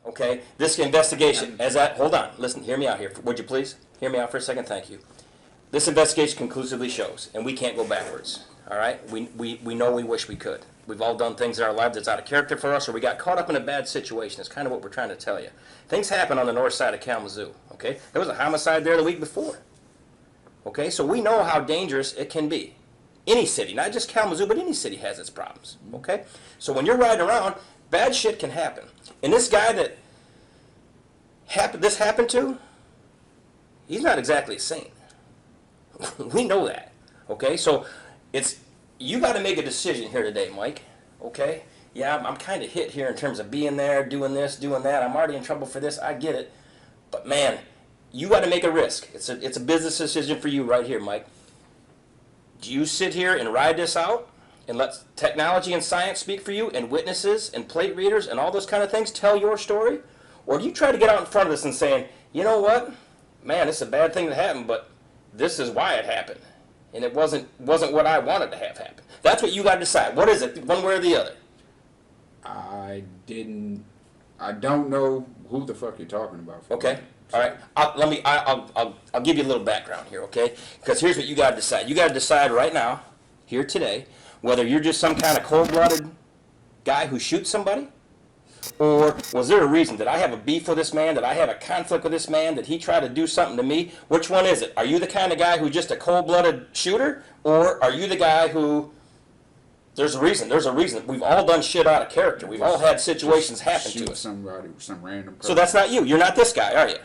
Okay, this investigation, hold on, listen, hear me out here, would you please? Hear me out for a second, thank you. This investigation conclusively shows, and we can't go backwards, all right? We know we wish we could. We've all done things in our lives that's out of character for us, or we got caught up in a bad situation. It's kind of what we're trying to tell you. Things happen on the north side of Kalamazoo, okay? There was a homicide there the week before, okay? So we know how dangerous it can be. Any city, not just Kalamazoo, but any city has its problems, okay? So when you're riding around, bad shit can happen. And this guy that this happened to, he's not exactly a saint. We know that, okay? So you got to make a decision here today, Mike, okay? Yeah, I'm kind of hit here in terms of being there, doing this, doing that. I'm already in trouble for this. I get it. But, man, you got to make a risk. It's a business decision for you right here, Mike. Do you sit here and ride this out and let technology and science speak for you and witnesses and plate readers and all those kind of things tell your story? Or do you try to get out in front of this and saying, you know what? Man, it's a bad thing that happened, but this is why it happened. And it wasn't what I wanted to have happen. That's what you got to decide. What is it, one way or the other? I don't know who the fuck you're talking about. Okay. All right. I'll give you a little background here, okay? Because here's what you got to decide. You got to decide right now, here today, whether you're just some kind of cold-blooded guy who shoots somebody, or was there a reason? Did I have a beef with this man? Did I have a conflict with this man? Did he try to do something to me? Which one is it? Are you the kind of guy who's just a cold-blooded shooter, or are you the guy who... There's a reason. There's a reason. We've all done shit out of character. We've all had situations happen to us. Somebody, some random person. So that's not you. You're not this guy, are you?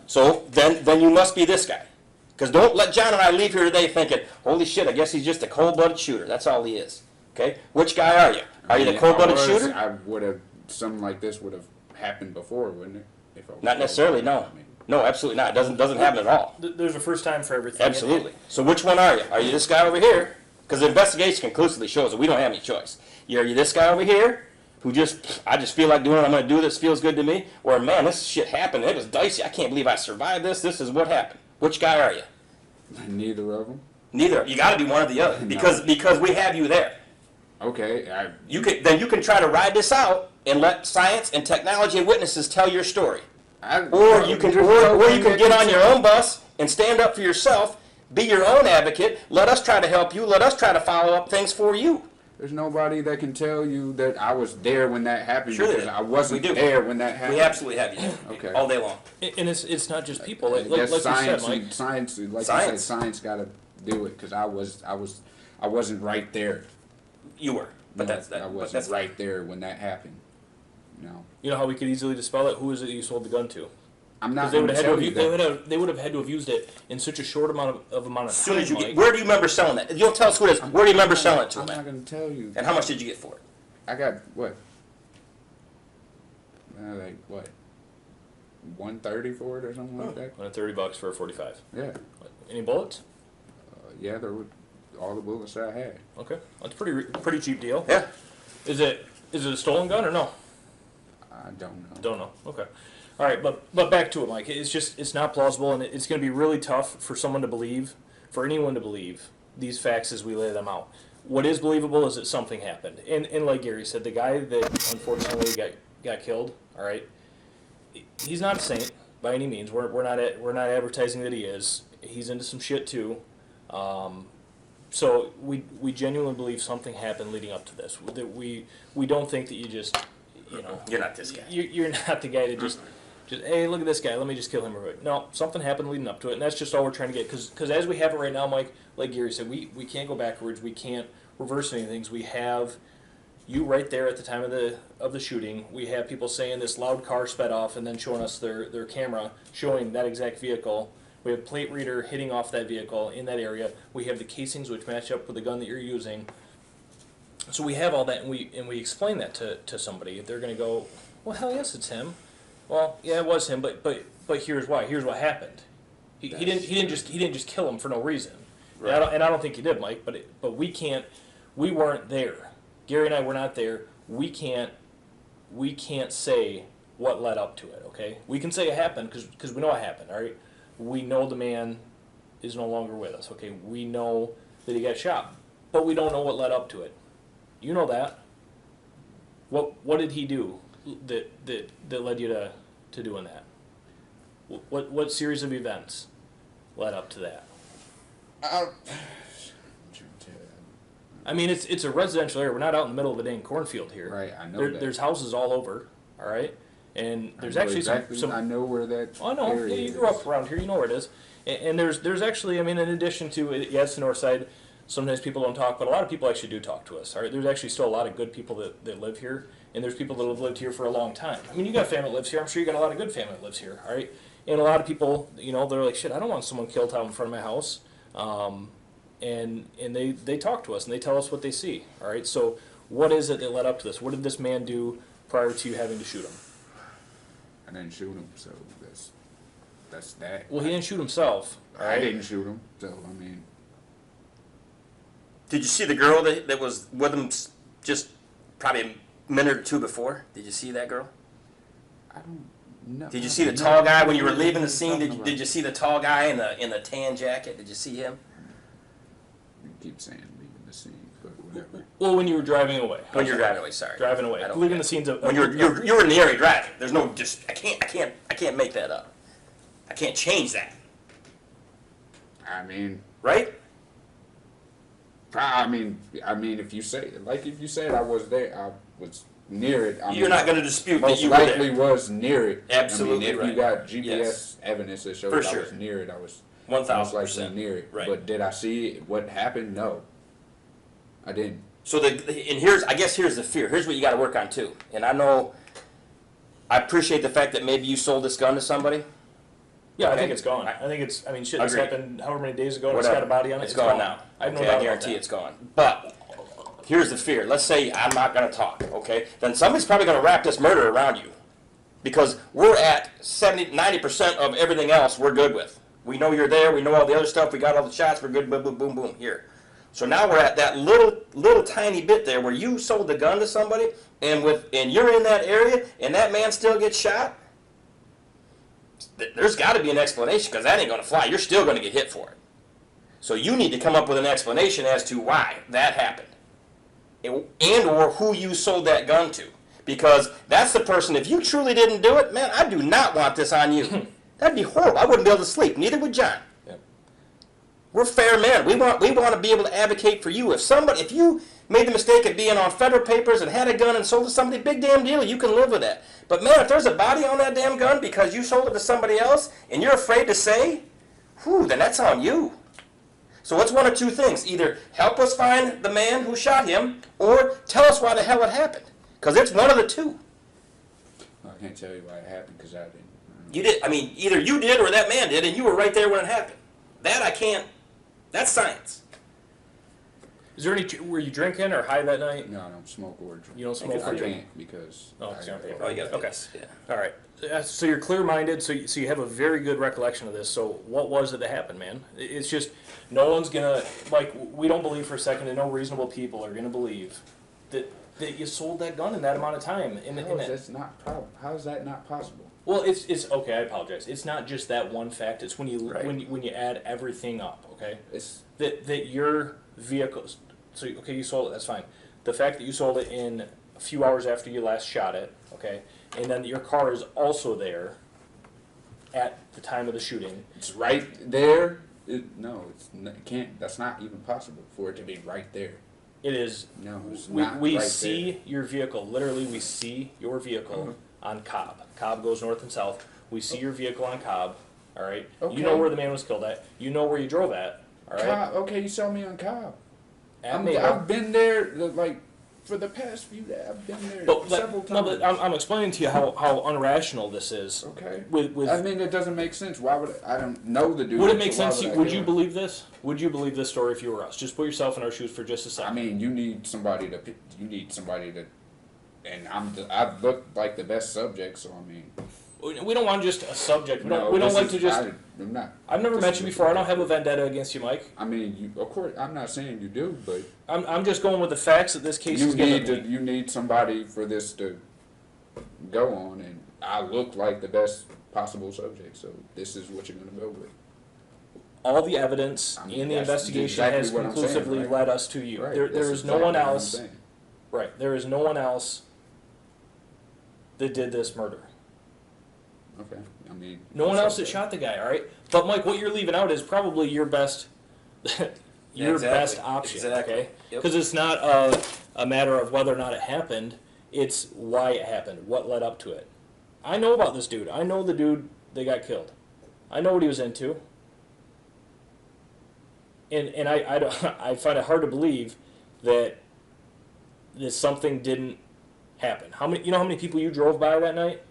So then you must be this guy. Because don't let John and I leave here today thinking, holy shit, I guess he's just a cold-blooded shooter. That's all he is. Okay? Which guy are you? Are you the cold-blooded shooter? I would have, something like this would have happened before, wouldn't it? If I was not necessarily, no. No, absolutely not. It doesn't happen at all. There's a first time for everything. Absolutely. So which one are you? Are you this guy over here? Because the investigation conclusively shows that we don't have any choice. Are you this guy over here who I just feel like doing it, I'm going to do this, feels good to me? Or, man, this shit happened, it was dicey, I can't believe I survived this, this is what happened. Which guy are you? Neither of them. Neither. You got to be one or the other because we have you there. Okay. Then you can try to ride this out and let science and technology and witnesses tell your story. Or you can get on your own bus and stand up for yourself, be your own advocate, let us try to help you, let us try to follow up things for you. There's nobody that can tell you that I was there when that happened, sure because I wasn't there when that happened. We absolutely have you. Okay. All day long. And it's not just people. Like science, you said, Mike. Science, like you said, science got to do it, because I wasn't right there. You were, but I wasn't right there when that happened. No. You know how we could easily dispel it? Who is it you sold the gun to? I'm not going to tell you that. They would have had to have used it in such a short amount of time. As soon as you get, where do you remember selling that? You don't tell us who it is. Where do you remember selling it to? I'm not going to tell you. And how much did you get for it? I got what? Like what? $130 for it or something like that. $130 for a 45. Yeah. Any bullets? Yeah, there were all the bullets I had. Okay, that's pretty cheap deal. Yeah. Is it a stolen gun or no? I don't know. Don't know. Okay. All right, but back to it, Mike. It's not plausible, and it's going to be really tough for someone to believe, for anyone to believe these facts as we lay them out. What is believable is that something happened, and like Gary said, the guy that unfortunately got killed. All right, he's not a saint by any means. We're not advertising that he is. He's into some shit too. So we genuinely believe something happened leading up to this. That we don't think that you just, you're not this guy. You're not the guy that just hey, look at this guy, let me just kill him real quick. No, something happened leading up to it, and that's just all we're trying to get. Because as we have it right now, Mike, like Gary said, we can't go backwards. We can't reverse any things. We have you right there at the time of the shooting. We have people saying this loud car sped off and then showing us their camera showing that exact vehicle. We have plate reader hitting off that vehicle in that area. We have the casings which match up with the gun that you're using. So we have all that, and we explain that to somebody. They're going to go, well, hell yes, it's him. Well, yeah, it was him, but here's why. Here's what happened. He didn't just kill him for no reason. Right. And I don't think he did, Mike. But we can't. We weren't there. Gary and I were not there. We can't say what led up to it. Okay, we can say it happened because we know it happened. All right, we know the man is no longer with us. Okay, we know that he got shot, but we don't know what led up to it. You know that. What did he do that led you to doing that? What series of events led up to that? I mean, it's a residential area. We're not out in the middle of a dang cornfield here. Right, I know that. There's houses all over, all right? And there's actually some... I know where that Oh, I know. area Yeah, you grew is. up around here. You know where it is. And there's actually, I mean, in addition to, yes, the north side, sometimes people don't talk, but a lot of people actually do talk to us, all right? There's actually still a lot of good people that live here, and there's people that have lived here for a long time. I mean, you got family that lives here. I'm sure you got a lot of good family that lives here, all right? And a lot of people, you know, they're like, shit, I don't want someone killed out in front of my house. And they talk to us, and they tell us what they see, all right? So what is it that led up to this? What did this man do prior to you having to shoot him? I didn't shoot him, so that's that. Well, he didn't shoot himself, all I right? didn't shoot him, so I mean, Did you see the girl that was with him just probably a minute or two before? Did you see that girl? I don't know. Did you see the tall guy when you were leaving the scene? Did you see the tall guy in the tan jacket? Did you see him? You keep saying leaving the scene, but whatever. Well, when you were driving away. When you're driving away, sorry. Driving away. I don't Leaving care. the scenes of... When you're in the area driving. There's no just I can't make that up. I can't change that. I mean, Right? I mean, if you say I was there, I was near it. You're not going to dispute that most you were likely there. was near it. Absolutely I mean, if right. you got GPS Yes. evidence that showed For I sure. was near it, I was 1,000%. most likely near it. Right. But did I see what happened? No, I didn't. So I guess here's the fear. Here's what you got to work on too. And I appreciate the fact that maybe you sold this gun to somebody. Yeah, I Okay. think it's gone. I think it's, I mean, shit, this Agreed. happened however many days ago, and it's Whatever. got a body on it. It's gone now. I have no Okay, doubt I about guarantee that. it's gone. But here's the fear. Let's say I'm not going to talk, okay? Then somebody's probably going to wrap this murder around you. Because we're at 90% of everything else we're good with. We know you're there. We know all the other stuff. We got all the shots. We're good. Boom, boom, boom, boom. Here. So now we're at that little tiny bit there where you sold the gun to somebody, and you're in that area, and that man still gets shot. There's got to be an explanation, because that ain't going to fly. You're still going to get hit for it. So you need to come up with an explanation as to why that happened, and or who you sold that gun to. Because that's the person, if you truly didn't do it, man, I do not want this on you. That'd be horrible. I wouldn't be able to sleep. Neither would John. Yep. We're fair men. We want to be able to advocate for you. If you made the mistake of being on federal papers and had a gun and sold it to somebody, big damn deal. You can live with that. But man, if there's a body on that damn gun because you sold it to somebody else and you're afraid to say, then that's on you. So it's one of two things. Either help us find the man who shot him, or tell us why the hell it happened. Because it's one of the two. I can't tell you why it happened because I didn't. You did. I mean, either you did or that man did, and you were right there when it happened. That I can't. That's science. Is there any, were you drinking or high that night? No, I don't smoke or drink. You don't smoke I or drink? can't because Oh, I it's not got- paper. Oh, you got Okay. this. Yeah. All right. So you're clear-minded, so you have a very good recollection of this. So what was it that happened, man? It's just, no one's going to, like, we don't believe for a second, and no reasonable people are going to believe that you sold that gun in that amount of time. How is that not possible? Well, it's okay. I apologize. It's not just that one fact. It's when you Right. when you add everything up. Okay, It's that your vehicle. So okay, you sold it. That's fine. The fact that you sold it in a few hours after you last shot it. Okay, and then your car is also there at the time of the shooting. It's right there. It can't. That's not even possible for it to be right there. It is. No, it's We not right see there. your vehicle. Literally, we see your vehicle on Cobb. Cobb goes north and south. We see your vehicle on Cobb. All right. Okay. You know where the man was killed at. You know where you drove at. All right. Cobb, okay, you saw me on Cobb. At Mabel. I've been there like for the past few days. I've been there several times. No, but I'm explaining to you how unrational this is. Okay. With I mean, it doesn't make sense. Why would I don't know the dude? would it make so why sense? To you, I would kill you him? believe this? Would you believe this story if you were us? Just put yourself in our shoes for just a I second. mean, you need somebody to, and I've looked like the best subject. So I mean, we don't want just a subject. We don't this like is- to just. I'm not. I've never this met is you what before. I you- don't have a vendetta against you, Mike. I mean, of course, I'm not saying you do, but I'm just going with the facts that this case is giving me. you need somebody for this to go on, and I look like the best possible subject, so this is what you're going to go with. All the evidence I mean, in the that's investigation exactly has what I'm saying, conclusively right? led us to you. Right, There that's is no exactly one what I'm else. saying. Right. There is no one else that did this murder. Okay, I mean. No one that's else that okay. shot the guy, all right? But, Mike, what you're leaving out is probably your best your Exactly. best option, Exactly. okay? Yep. Because it's not a matter of whether or not it happened. It's why it happened, what led up to it. I know about this dude. I know the dude that got killed. I know what he was into. And I find it hard to believe that something didn't happen. How many people you drove by that night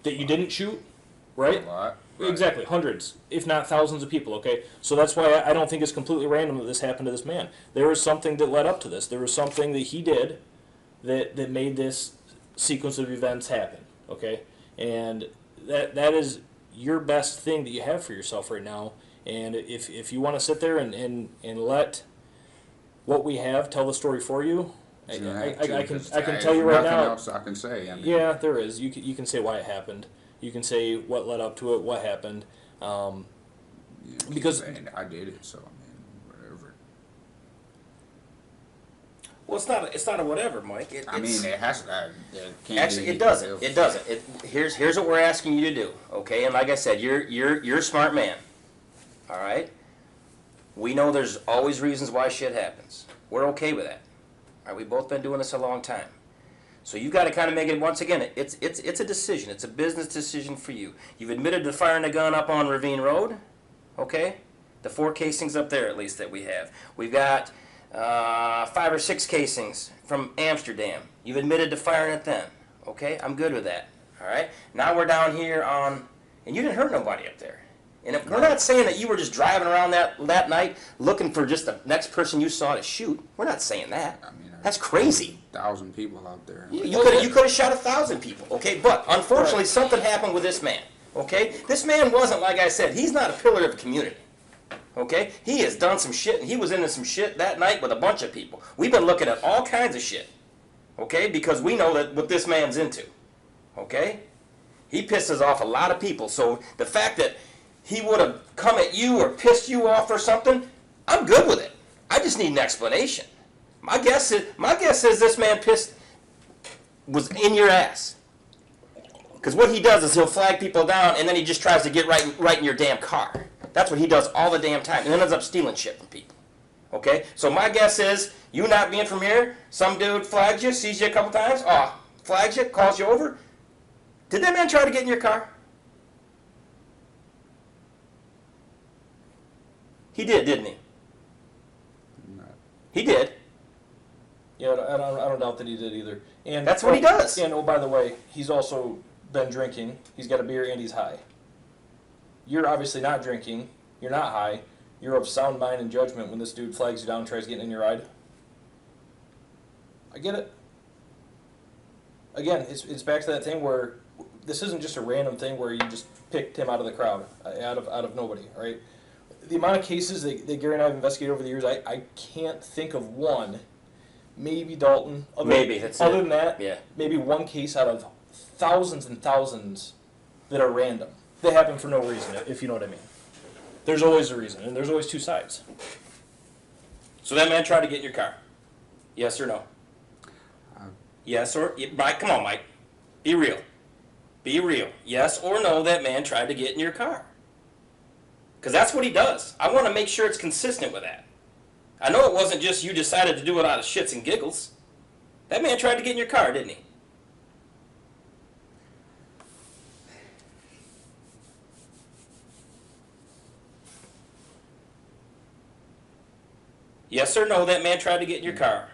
that you didn't shoot, right? A lot. Right. Exactly, hundreds, if not thousands of people, okay? So that's why I don't think it's completely random that this happened to this man. There was something that led up to this. There was something that he did that made this sequence of events happen, okay? And that is your best thing that you have for yourself right now. And if you want to sit there and let what we have tell the story for you, I can tell you right now. Nothing else I can say. I mean, Yeah, there is. You can say why it happened. You can say what led up to it, what happened. yeah, Because- saying I did it, so I mean, whatever. Well, it's not a whatever, Mike. I mean, it has to. Can't Actually, be it doesn't. else. It doesn't. Here's what we're asking you to do, okay? And like I said, you're a smart man, all right? We know there's always reasons why shit happens. We're okay with that. All right, we've both been doing this a long time. So you've got to kind of make it, once again, it's a decision. It's a business decision for you. You've admitted to firing a gun up on Ravine Road, okay? The 4 casings up there, at least, that we have. We've got 5 or 6 casings from Amsterdam. You've admitted to firing at them, okay? I'm good with that, all right? Now we're down here on, and you didn't hurt nobody up there. And if, we're not saying that you were just driving around that night looking for just the next person you saw to shoot. We're not saying that. I mean, That's crazy. 1,000 people out there. You could have shot 1,000 people, okay? But unfortunately, something happened with this man, okay? This man wasn't, like I said, he's not a pillar of the community, okay? He has done some shit, and he was into some shit that night with a bunch of people. We've been looking at all kinds of shit, okay? Because we know that what this man's into, okay? He pisses off a lot of people, so the fact that he would have come at you or pissed you off or something, I'm good with it. I just need an explanation. My guess is this man was in your ass. Because what he does is he'll flag people down and then he just tries to get right in your damn car. That's what he does all the damn time, and then ends up stealing shit from people. Okay? So my guess is, you not being from here, some dude flags you, sees you a couple times, flags you, calls you over. Did that man try to get in your car? He did, didn't he? He did. Yeah, I don't doubt that he did either. And That's what he does. And oh, by the way, he's also been drinking. He's got a beer and he's high. You're obviously not drinking. You're not high. You're of sound mind and judgment when this dude flags you down and tries getting in your ride. I get it. Again, it's back to that thing where this isn't just a random thing where you just picked him out of the crowd, out of nobody, right? The amount of cases that Gary and I have investigated over the years, I can't think of one. Maybe Dalton. Maybe, that's Other it. than that, Yeah. maybe one case out of thousands and thousands that are random. They happen for no reason, if you know what I mean. There's always a reason, and there's always two sides. So that man tried to get in your car? Yes or no? Yes or... Mike, come on, Mike. Be real. Be real. Yes or no, that man tried to get in your car? Because that's what he does. I want to make sure it's consistent with that. I know it wasn't just you decided to do it out of shits and giggles. That man tried to get in your car, didn't he? Yes or no, that man tried to get in your car?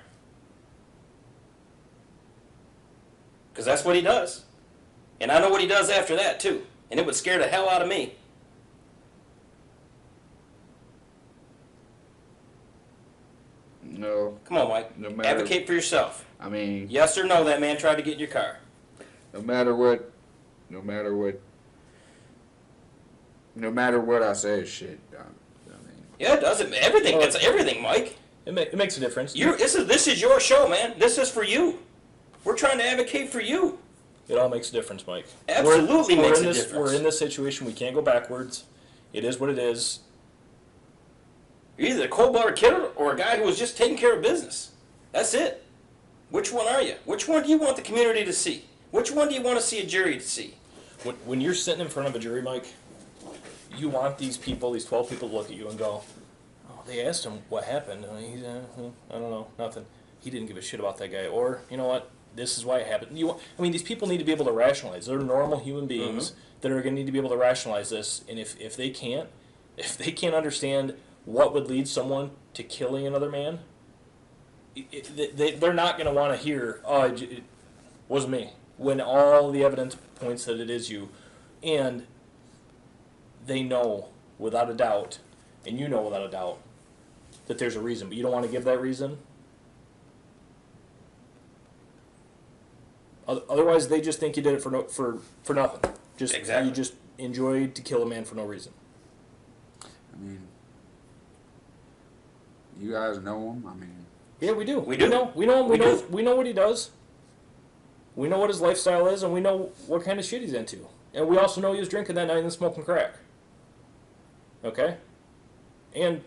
Because that's what he does. And I know what he does after that, too. And it would scare the hell out of me. No. Come on, Mike. No matter- Advocate for yourself. I mean, Yes or no, that man tried to get in your car? no matter what I say, shit. I mean, Yeah, it doesn't. Everything. That's everything, Mike. It makes a difference. This is your show, man. This is for you. We're trying to advocate for you. It all makes a difference, Mike. Absolutely We're makes in a this, difference. We're in this situation. We can't go backwards. It is what it is. You're either a cold-blooded killer or a guy who was just taking care of business. That's it. Which one are you? Which one do you want the community to see? Which one do you want to see a jury to see? When you're sitting in front of a jury, Mike, you want these people, these 12 people, to look at you and go, "Oh, they asked him what happened. I mean, I don't know, nothing. He didn't give a shit about that guy." Or, you know what? This is why it happened. These people need to be able to rationalize. They're normal human beings that are going to need to be able to rationalize this. And if they can't understand what would lead someone to killing another man, they're not going to want to hear, "Oh, it wasn't me," when all the evidence points that it is you. And they know without a doubt, and you know without a doubt, that there's a reason, but you don't want to give that reason. Otherwise, they just think you did it for nothing. Just Exactly. You just enjoyed to kill a man for no reason. I mean, you guys know him. I mean, Yeah, we do. We do. We know him. We do. We know what he does. We know what his lifestyle is, and we know what kind of shit he's into. And we also know he was drinking that night and smoking crack. Okay? And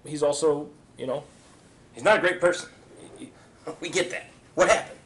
he's also, He's not a great person. We get that. What happened?